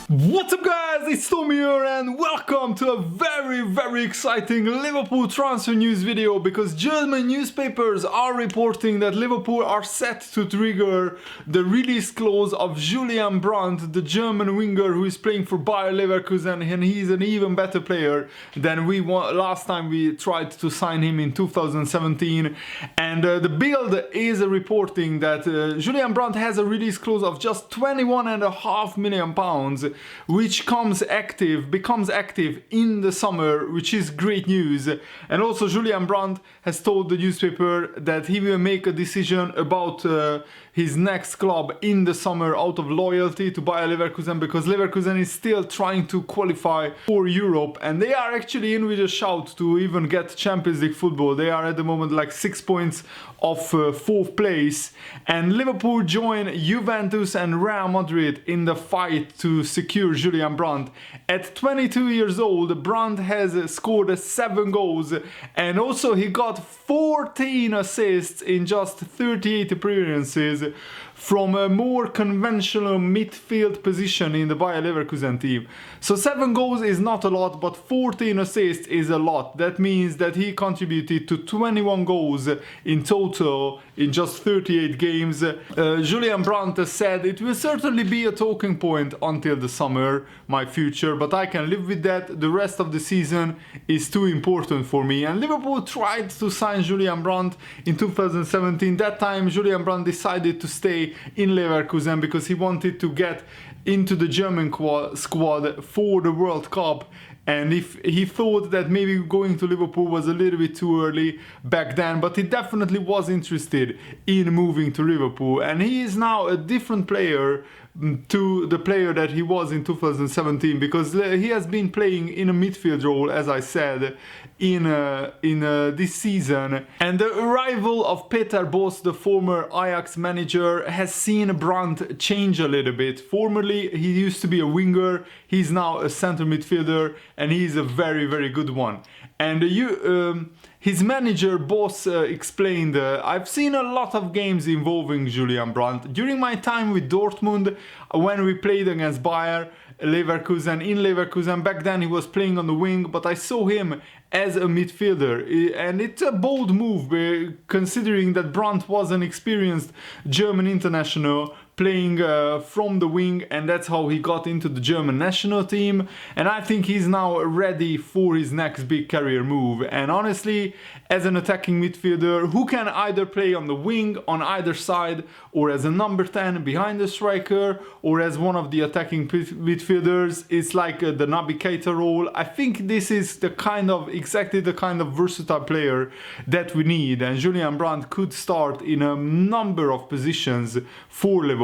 What's up guys, it's Tommy here and welcome to a very exciting Liverpool transfer news video, because German newspapers are reporting that Liverpool are set to trigger the release clause of Julian Brandt, the German winger who is playing for Bayer Leverkusen, and he's an even better player than last time we tried to sign him in 2017. And the Bild is reporting that Julian Brandt has a release clause of just £21.5 million, which becomes active in the summer, which is great news. And also Julian Brandt has told the newspaper that he will make a decision about his next club in the summer out of loyalty to Bayer Leverkusen, because Leverkusen is still trying to qualify for Europe and they are actually in with a shout to even get Champions League football. They are at the moment like 6 points off 4th place, and Liverpool join Juventus and Real Madrid in the fight to secure Julian Brandt. At 22 years old, Brandt has scored 7 goals and also he got 14 assists in just 38 appearances from a more conventional midfield position in the Bayer Leverkusen team. So 7 goals is not a lot, but 14 assists is a lot. That means that he contributed to 21 goals in total in just 38 games. Julian Brandt said, "It will certainly be a talking point until the summer, my future, but I can live with that. The rest of the season is too important for me." And Liverpool tried to sign Julian Brandt in 2017. That time Julian Brandt decided to stay in Leverkusen because he wanted to get into the German squad for the World Cup. And if he thought that maybe going to Liverpool was a little bit too early back then, but he definitely was interested in moving to Liverpool. And he is now a different player to the player that he was in 2017, because he has been playing in a midfield role, as I said, in this season. And the arrival of Peter Bosz, the former Ajax manager, has seen Brandt change a little bit. Formerly he used to be a winger, he's now a center midfielder, and he's a very good one. And his manager Bosz explained, "I've seen a lot of games involving Julian Brandt. During my time with Dortmund, when we played against Bayer Leverkusen in Leverkusen, back then he was playing on the wing, but I saw him as a midfielder." And it's a bold move, considering that Brandt was an experienced German international playing from the wing, and that's how he got into the German national team. And I think he's now ready for his next big career move. And honestly, as an attacking midfielder who can either play on the wing on either side, or as a number 10 behind the striker, or as one of the attacking midfielders, it's like the Naby Keita role. I think this is exactly the kind of versatile player that we need, and Julian Brandt could start in a number of positions for Liverpool.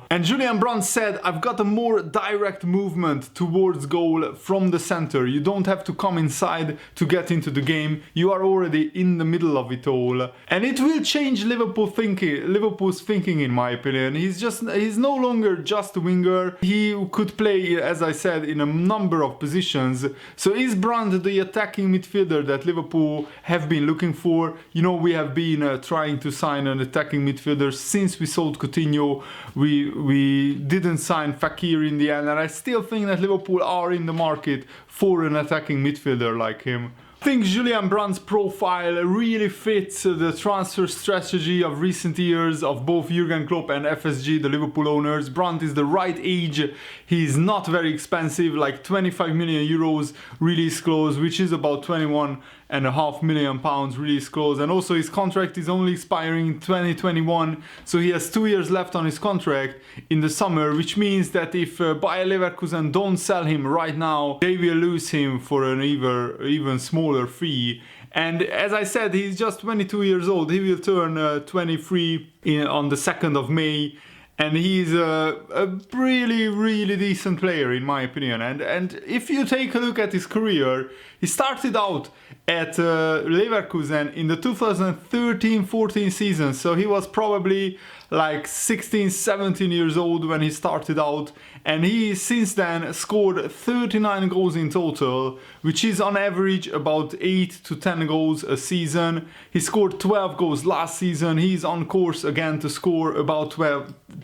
And Julian Brandt said, "I've got a more direct movement towards goal from the center. You don't have to come inside to get into the game. You are already in the middle of it all." And it will change Liverpool's thinking, in my opinion. He's no longer just a winger. He could play, as I said, in a number of positions. So is Brandt the attacking midfielder that Liverpool have been looking for? You know, we have been trying to sign an attacking midfielder since we sold Coutinho. We didn't sign Fekir in the end, and I still think that Liverpool are in the market for an attacking midfielder like him. I think Julian Brandt's profile really fits the transfer strategy of recent years of both Jurgen Klopp and FSG, the Liverpool owners. Brandt is the right age. He's not very expensive, like 25 million euros release clause, which is about 21.5 million pounds release clause. And also his contract is only expiring in 2021, so he has 2 years left on his contract in the summer, which means that if Bayer Leverkusen don't sell him right now, they will lose him for an even smaller fee. And as I said, he's just 22 years old. He will turn 23 on the 2nd of May. And he's a really decent player, in my opinion. And if you take a look at his career, he started out at Leverkusen in the 2013-14 season. So he was probably like 16, 17 years old when he started out. And he since then scored 39 goals in total, which is on average about 8 to 10 goals a season. He scored 12 goals last season. He's on course again to score about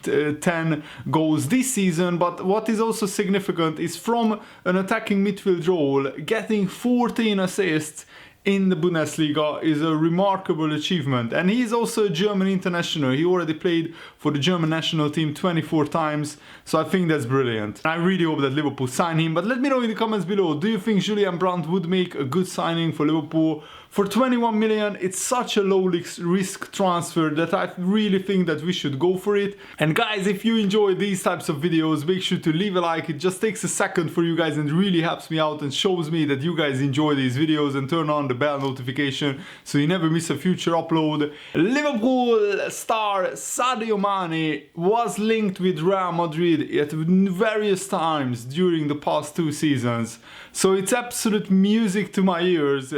10 goals this season, but what is also significant is from an attacking midfield role, getting 14 assists in the Bundesliga is a remarkable achievement. And he is also a German international. He already played for the German national team 24 times, so I think that's brilliant. I really hope that Liverpool sign him, but let me know in the comments below, do you think Julian Brandt would make a good signing for Liverpool? For 21 million, it's such a low risk transfer that I really think that we should go for it. And guys, if you enjoy these types of videos, make sure to leave a like. It just takes a second for you guys and really helps me out and shows me that you guys enjoy these videos, and turn on the bell notification so you never miss a future upload. Liverpool star Sadio Mane was linked with Real Madrid at various times during the past 2 seasons. So it's absolute music to my ears.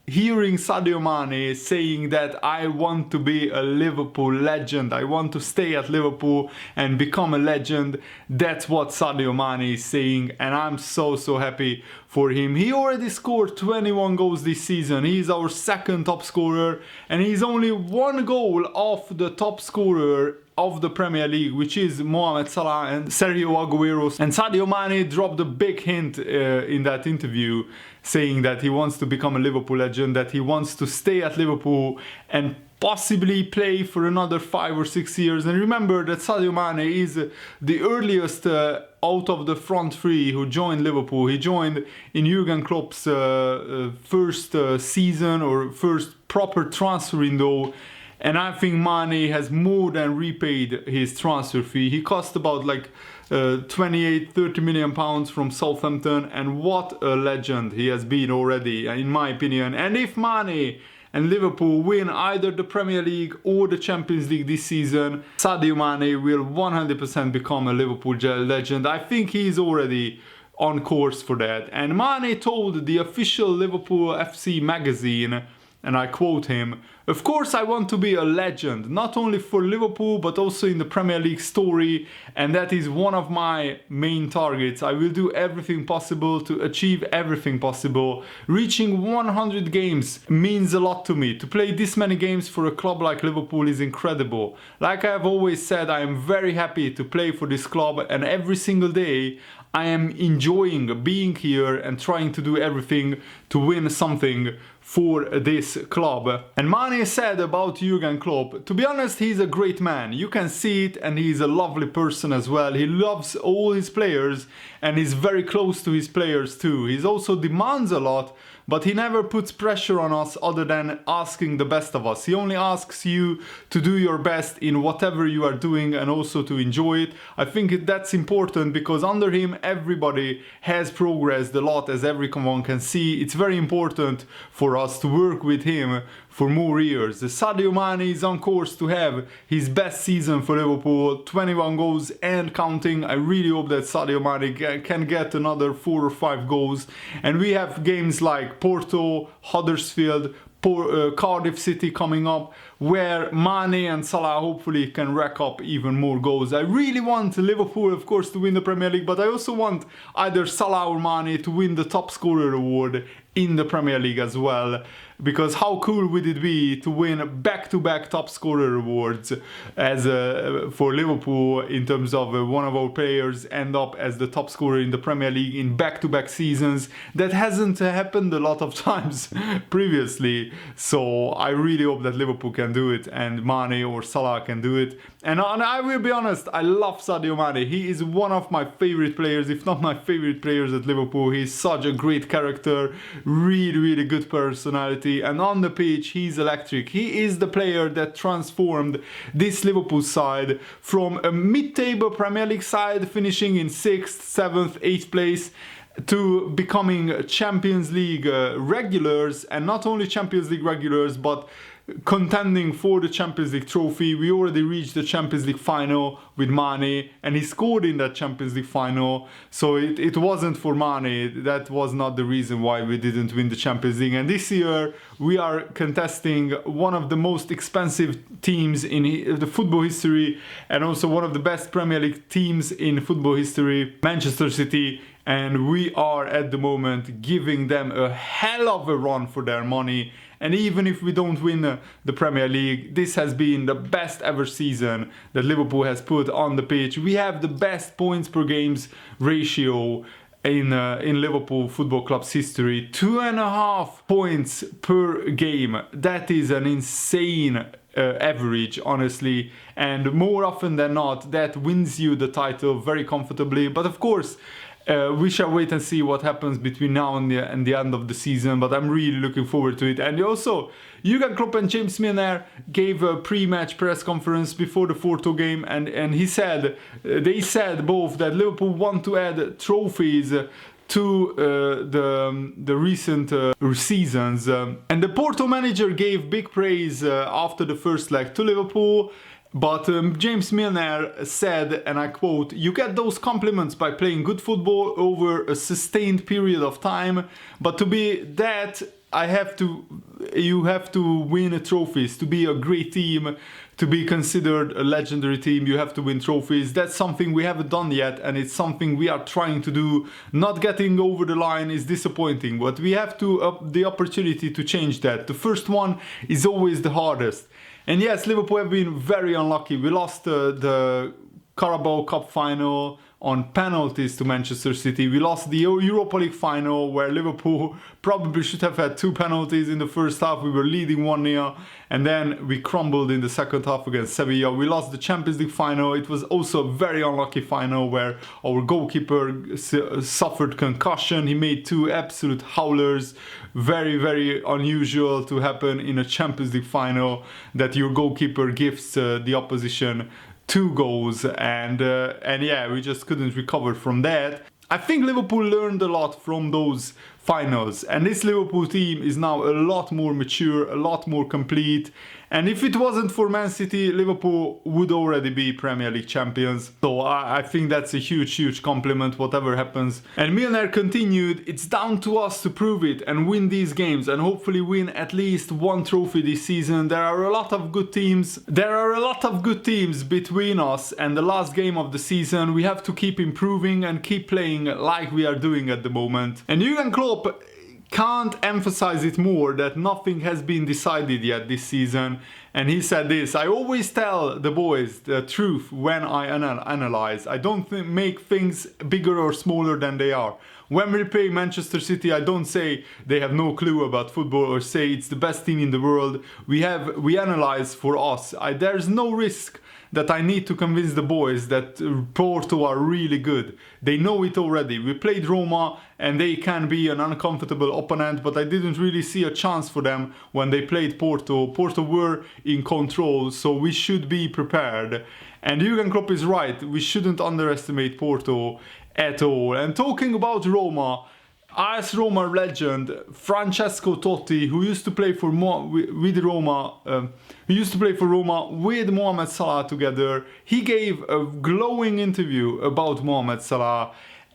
Hearing Sadio Mane saying that I want to be a Liverpool legend, I want to stay at Liverpool and become a legend, that's what Sadio Mane is saying, and I'm so happy for him. He already scored 21 goals this season, he's our second top scorer, and he's only 1 goal off the top scorer of the Premier League, which is Mohamed Salah and Sergio Aguero. And Sadio Mane dropped a big hint in that interview, saying that he wants to become a Liverpool legend, that he wants to stay at Liverpool and possibly play for another 5 or 6 years. And remember that Sadio Mane is the earliest out of the front 3 who joined Liverpool. He joined in Julian Klopp's first season or first proper transfer window. And I think Mane has more than repaid his transfer fee. He cost about like 28-30 million pounds from Southampton, and what a legend he has been already, in my opinion. And if Mane and Liverpool win either the Premier League or the Champions League this season, Sadio Mane will 100% become a Liverpool legend. I think he's already on course for that. And Mane told the official Liverpool FC magazine, and I quote him, "Of course I want to be a legend, not only for Liverpool but also in the Premier League story, and that is one of my main targets. I will do everything possible to achieve everything possible. Reaching 100 games means a lot to me. To play this many games for a club like Liverpool is incredible. Like I have always said, I am very happy to play for this club, and every single day I am enjoying being here and trying to do everything to win something for this club." And Mane said about Jurgen Klopp, to be honest, he's a great man. You can see it, and he's a lovely person as well. He loves all his players and he's very close to his players too. He also demands a lot, but he never puts pressure on us other than asking the best of us. He only asks you to do your best in whatever you are doing and also to enjoy it. I think that's important because under him everybody has progressed a lot, as everyone can see. It's very important for us to work with him for more years. Sadio Mane is on course to have his best season for Liverpool, 21 goals and counting. I really hope that Sadio Mane can get another 4 or 5 goals. And we have games like Porto, Huddersfield, Cardiff City coming up, where Mane and Salah hopefully can rack up even more goals. I really want Liverpool, of course, to win the Premier League, but I also want either Salah or Mane to win the top scorer award in the Premier League as well, because how cool would it be to win back-to-back top scorer awards as for Liverpool, in terms of one of our players end up as the top scorer in the Premier League in back-to-back seasons. That hasn't happened a lot of times previously, so I really hope that Liverpool can do it and Mane or Salah can do it. And I will be honest, I love Sadio Mane. He is one of my favorite players, if not my favorite players at Liverpool. He's such a great character, really good personality, and on the pitch he's electric. He is the player that transformed this Liverpool side from a mid-table Premier League side finishing in 6th, 7th, 8th place to becoming Champions League regulars, and not only Champions League regulars but contending for the Champions League trophy. We already reached the Champions League final with Mane, and he scored in that Champions League final, so it wasn't for Mane. That was not the reason why we didn't win the Champions League. And this year we are contesting one of the most expensive teams in the football history, and also one of the best Premier League teams in football history, Manchester City. And we are at the moment giving them a hell of a run for their money, And even if we don't win the Premier League, this has been the best ever season that Liverpool has put on the pitch. We have the best points per games ratio in Liverpool Football Club's history. 2.5 points per game. That is an insane average, honestly, and more often than not that wins you the title very comfortably. But of course, we shall wait and see what happens between now and the end of the season, but I'm really looking forward to it. And also, Julian Klopp and James Milner gave a pre-match press conference before the Porto game, and they said both that Liverpool want to add trophies to the recent seasons. And the Porto manager gave big praise after the first leg to Liverpool. But James Milner said, and I quote, "You get those compliments by playing good football over a sustained period of time, but to be that, you have to win trophies. To be a great team, to be considered a legendary team, you have to win trophies. That's something we haven't done yet, and it's something we are trying to do. Not getting over the line is disappointing, but we have the opportunity to change that. The first one is always the hardest." And yes, Liverpool have been very unlucky. We lost the Carabao Cup final on penalties to Manchester City. We lost the Europa League final, where Liverpool probably should have had 2 penalties in the first half. We were leading 1-0, and then we crumbled in the second half against Sevilla. We lost the Champions League final. It was also a very unlucky final, where our goalkeeper suffered concussion. He made 2 absolute howlers. Very, very unusual to happen in a Champions League final, that your goalkeeper gives the opposition 2 goals, and yeah, we just couldn't recover from that. I think Liverpool learned a lot from those finals, and this Liverpool team is now a lot more mature, a lot more complete. And if it wasn't for Man City, Liverpool would already be Premier League champions. So I think that's a huge, huge compliment, whatever happens. And Milner continued, "It's down to us to prove it and win these games, and hopefully win at least 1 trophy this season. There are a lot of good teams. There are a lot of good teams between us and the last game of the season. We have to keep improving and keep playing like we are doing at the moment." And Julian Klopp can't emphasize it more that nothing has been decided yet this season. And he said this: "I always tell the boys the truth when I analyze. I don't make things bigger or smaller than they are. When we play Manchester City, I don't say they have no clue about football or say it's the best team in the world. We analyze for us. There's no risk that I need to convince the boys that Porto are really good. They know it already. We played Roma and they can be an uncomfortable opponent, but I didn't really see a chance for them when they played Porto. Porto were in control, so we should be prepared." And Jurgen Klopp is right. We shouldn't underestimate Porto at all. And talking about Roma, AS Roma legend Francesco Totti, who used to play for Roma with Mohamed Salah together, he gave a glowing interview about Mohamed Salah,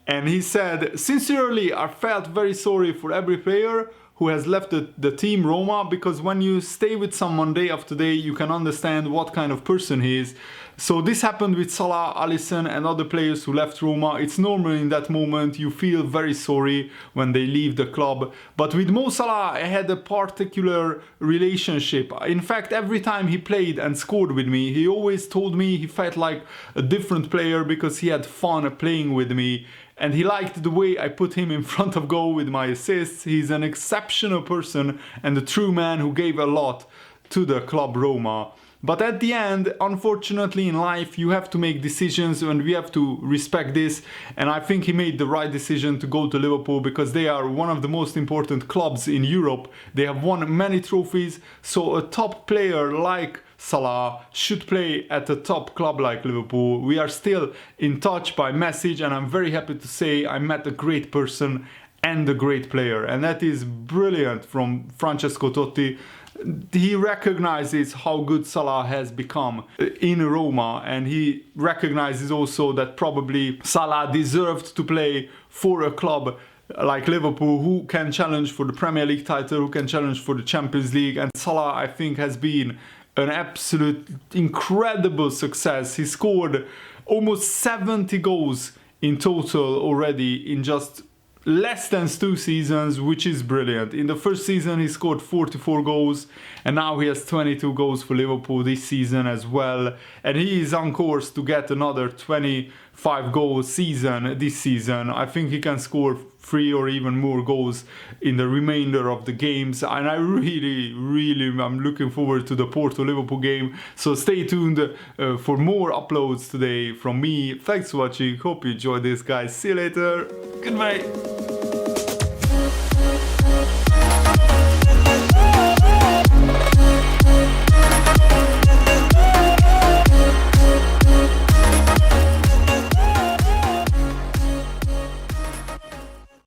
and he said, "Sincerely, I felt very sorry for every player who has left the team Roma, because when you stay with someone day after day, you can understand what kind of person he is. So this happened with Salah, Alisson and other players who left Roma. It's normal in that moment. You feel very sorry when they leave the club. But with Mo Salah, I had a particular relationship. In fact, every time he played and scored with me, he always told me he felt like a different player because he had fun playing with me. And he liked the way I put him in front of goal with my assists. He's an exceptional person and a true man who gave a lot to the club Roma. But at the end, unfortunately in life, you have to make decisions and we have to respect this. And I think he made the right decision to go to Liverpool because they are one of the most important clubs in Europe. They have won many trophies. So a top player like Salah should play at a top club like Liverpool. We are still in touch by message and I'm very happy to say I met a great person and a great player. And that is brilliant from Francesco Totti. He recognizes how good Salah has become in Roma, and he recognizes also that probably Salah deserved to play for a club like Liverpool, who can challenge for the Premier League title, who can challenge for the Champions League. And Salah, I think, has been an absolute incredible success. He scored almost 70 goals in total already in just less than 2 seasons, which is brilliant. In the first season he scored 44 goals, and now he has 22 goals for Liverpool this season as well, and he is on course to get another 25 goal season this season. I think he can score 3 or even more goals in the remainder of the games, and I really I'm looking forward to the Porto Liverpool game. So stay tuned for more uploads today from me. Thanks for watching, hope you enjoyed this, guys. See you later, goodbye.